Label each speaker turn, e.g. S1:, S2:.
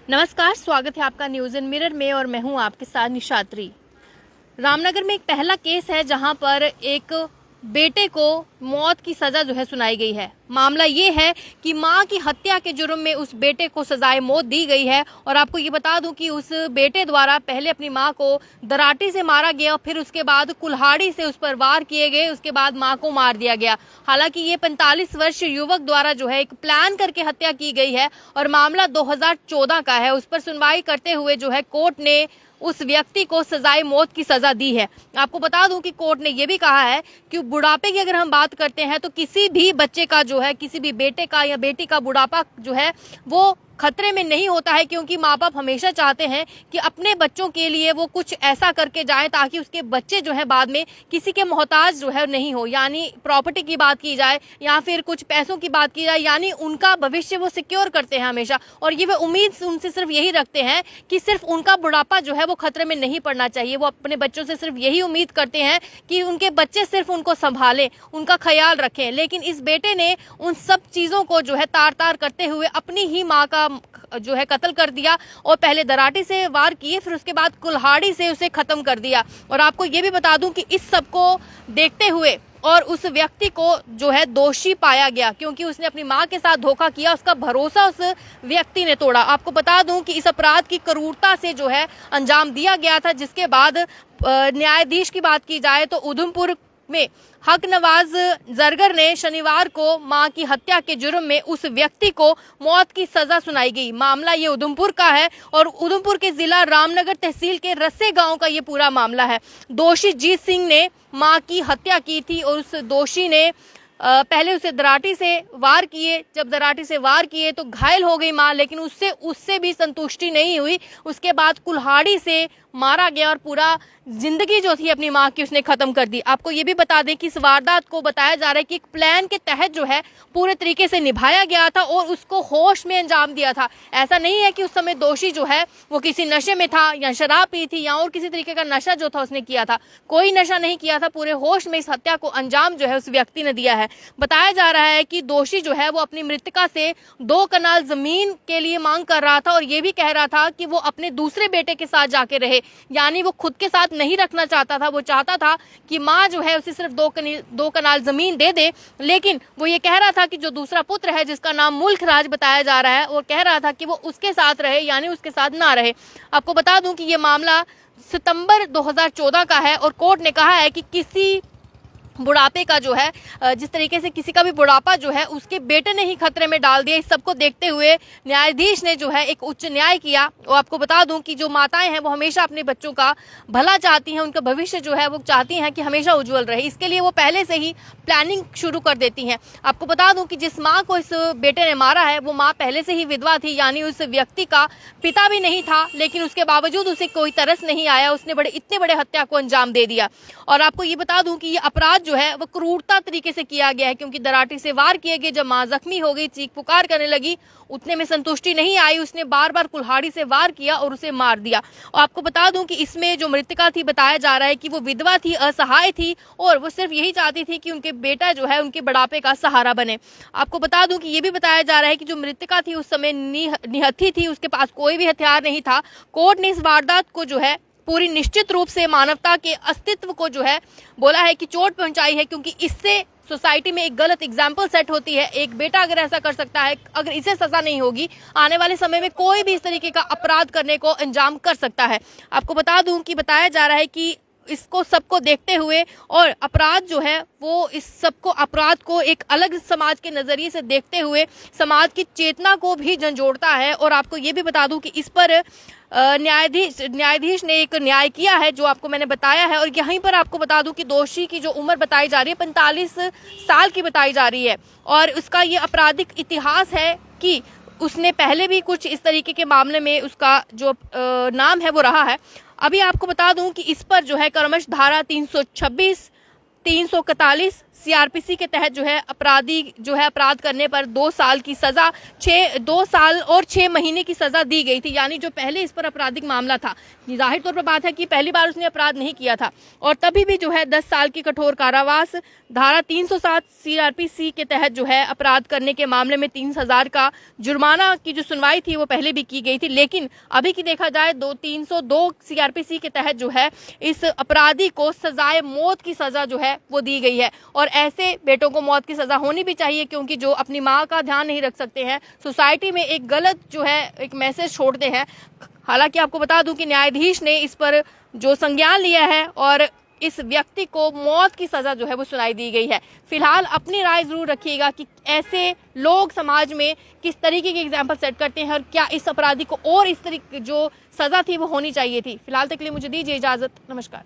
S1: नमस्कार, स्वागत है आपका न्यूज इन मिरर में और मैं हूं आपके साथ निशात्री। रामनगर में एक पहला केस है जहां पर एक बेटे को मौत की सजा जो है सुनाई गई है। मामला ये है कि मां की हत्या के जुर्म में उस बेटे को सजाए मौत दी गई है और आपको ये बता दूं कि उस बेटे द्वारा पहले अपनी मां को दराटी से मारा गया, फिर उसके बाद कुल्हाड़ी से उस पर वार किए गए, उसके बाद मां को मार दिया गया। हालांकि ये 45 वर्षीय युवक द्वारा जो है एक प्लान करके हत्या की गई है और मामला 2014 का है। उस पर सुनवाई करते हुए जो है कोर्ट ने उस व्यक्ति को सजाए मौत की सजा दी है। आपको बता दूं कि कोर्ट ने यह भी कहा है कि बुढ़ापे की अगर हम बात करते हैं तो किसी भी बच्चे का जो है, किसी भी बेटे का या बेटी का बुढ़ापा जो है वो खतरे में नहीं होता है, क्योंकि माँ बाप हमेशा चाहते हैं कि अपने बच्चों के लिए वो कुछ ऐसा करके जाएं ताकि उसके बच्चे जो है बाद में किसी के मोहताज जो है नहीं हो। यानी प्रॉपर्टी की बात की जाए या फिर कुछ पैसों की बात की जाए, यानी उनका भविष्य वो सिक्योर करते हैं हमेशा, और ये वे उम्मीद उनसे सिर्फ यही रखते हैं कि सिर्फ उनका बुढ़ापा जो है वो खतरे में नहीं पड़ना चाहिए। वो अपने बच्चों से सिर्फ यही उम्मीद करते हैं कि उनके बच्चे सिर्फ उनको संभालें, उनका ख्याल रखें। लेकिन इस बेटे ने उन सब चीज़ों को जो है तार तार करते हुए अपनी ही माँ का जो है कत्ल कर दिया और पहले दराटी से वार किए, फिर उसके बाद कुल्हाड़ी से उसे खत्म कर दिया। और आपको ये भी बता दूं कि इस सब को देखते हुए और उस व्यक्ति को जो है दोषी पाया गया, क्योंकि उसने अपनी मां के साथ धोखा किया, उसका भरोसा उस व्यक्ति ने तोड़ा। आपको बता दूं कि इस अपराध की क्रूरता से जो है अंजाम दिया गया था, जिसके बाद न्यायाधीश की बात की जाए तो उधमपुर में हक नवाज जरगर ने शनिवार को मां की हत्या के जुर्म में उस व्यक्ति को मौत की सजा सुनाई गई। मामला ये उधमपुर का है और उधमपुर के जिला रामनगर तहसील के रस्से गांव का ये पूरा मामला है। दोषी जीत सिंह ने मां की हत्या की थी और उस दोषी ने पहले उसे दराटी से वार किए। जब दराटी से वार किए तो घायल हो गई मां, लेकिन उससे भी संतुष्टि नहीं हुई। उसके बाद कुल्हाड़ी से मारा गया और पूरा जिंदगी जो थी अपनी मां की उसने खत्म कर दी। आपको ये भी बता दें कि इस वारदात को बताया जा रहा है कि एक प्लान के तहत जो है पूरे तरीके से निभाया गया था और उसको होश में अंजाम दिया था। ऐसा नहीं है कि उस समय दोषी जो है वो किसी नशे में था या शराब पी थी या और किसी तरीके का नशा जो था उसने किया था। कोई नशा नहीं किया था, पूरे होश में इस हत्या को अंजाम जो है उस व्यक्ति ने दिया है। बताया जा रहा है कि दोषी जो है वो अपनी मृतका से 2 कनाल जमीन के लिए मांग कर रहा था और ये भी कह रहा था कि वो अपने दूसरे बेटे के साथ जाके रहे, यानी वो खुद के साथ नहीं रखना चाहता था। वो चाहता था कि माँ जो है उसे सिर्फ 2 कनाल जमीन दे दे, लेकिन वो ये कह रहा था कि जो दूसरा पुत्र है जिसका नाम मुल्क राज बताया जा रहा है, वो कह रहा था कि वो उसके साथ रहे, यानी उसके साथ ना रहे। आपको बता दूं कि ये मामला सितंबर 2014 का है और कोर्ट ने कहा है कि किसी बुढ़ापे का जो है, जिस तरीके से किसी का भी बुढ़ापा जो है उसके बेटे ने ही खतरे में डाल दिया। इस सबको देखते हुए न्यायाधीश ने जो है एक उच्च न्याय किया। और आपको बता दूं कि जो माताएं हैं वो हमेशा अपने बच्चों का भला चाहती हैं, उनका भविष्य जो है वो चाहती हैं कि हमेशा उज्जवल रहे। इसके लिए वो पहले से ही प्लानिंग शुरू कर देती हैं। आपको बता दूं कि जिस माँ को इस बेटे ने मारा है वो माँ पहले से ही विधवा थी, यानी उस व्यक्ति का पिता भी नहीं था, लेकिन उसके बावजूद उसे कोई तरस नहीं आया, उसने इतने बड़े हत्या को अंजाम दे दिया। और आपको ये बता दूं कि ये अपराध जो है वो क्रूरता तरीके से किया गया है, क्योंकि दराटी से वार किए गए। जब मां जख्मी हो गई, चीख पुकार करने लगी, उतने में संतुष्टि नहीं आई, उसने बार बार कुल्हाड़ी से वार किया और उसे मार दिया। और आपको बता दूं कि इसमें जो मृतका थी बताया जा रहा है कि वो विधवा थी, असहाय थी और वो सिर्फ यही चाहती थी कि उनके बेटा जो है उनके बुढ़ापे का सहारा बने। आपको बता दूं कि ये भी बताया जा रहा है कि जो मृतका थी उस समय निहत्थी थी, उसके पास कोई भी हथियार नहीं था। कोर्ट ने इस वारदात को जो है पूरी निश्चित रूप से मानवता के अस्तित्व को जो है बोला है कि चोट पहुंचाई है, क्योंकि इससे सोसाइटी में एक गलत एग्जाम्पल सेट होती है। एक बेटा अगर ऐसा कर सकता है, अगर इसे सजा नहीं होगी, आने वाले समय में कोई भी इस तरीके का अपराध करने को अंजाम कर सकता है। आपको बता दूं कि बताया जा रहा है कि इसको सबको देखते हुए और अपराध जो है वो इस सबको अपराध को एक अलग समाज के नजरिए से देखते हुए समाज की चेतना को भी झंझोड़ता है। और आपको ये भी बता दूं कि इस पर न्यायाधीश ने एक न्याय किया है जो आपको मैंने बताया है। और यहीं पर आपको बता दूं कि दोषी की जो उम्र बताई जा रही है 45 साल की बताई जा रही है और उसका ये आपराधिक इतिहास है कि उसने पहले भी कुछ इस तरीके के मामले में उसका जो नाम है वो रहा है। अभी आपको बता दूं कि इस पर जो है क्रमश धारा 326, 341, सीआरपीसी के तहत जो है अपराधी जो है अपराध करने पर 2 साल की सजा 2 साल और 6 महीने की सजा दी गई थी। यानी जो पहले इस पर आपराधिक मामला था, जाहिर तौर पर बात है कि पहली बार उसने अपराध नहीं किया था और तभी भी जो है 10 साल की कठोर कारावास, धारा 307 सीआरपीसी के तहत जो है अपराध करने के मामले में 30,000 का जुर्माना की जो सुनवाई थी वो पहले भी की गई थी। लेकिन अभी की देखा जाए 302 सीआरपीसी के तहत जो है इस अपराधी को सजाए मौत की सजा जो है वो दी गई है। और ऐसे बेटों को मौत की सजा होनी भी चाहिए, क्योंकि जो अपनी माँ का ध्यान नहीं रख सकते हैं, सोसाइटी में एक गलत जो है एक मैसेज छोड़ते हैं। हालांकि आपको बता दूं कि न्यायाधीश ने इस पर जो संज्ञान लिया है और इस व्यक्ति को मौत की सजा जो है वो सुनाई दी गई है। फिलहाल अपनी राय जरूर रखिएगा कि ऐसे लोग समाज में किस तरीके के एग्जाम्पल सेट करते हैं और क्या इस अपराधी को और इस तरीके जो सजा थी वो होनी चाहिए थी। फिलहाल तक के लिए मुझे दीजिए इजाजत। नमस्कार।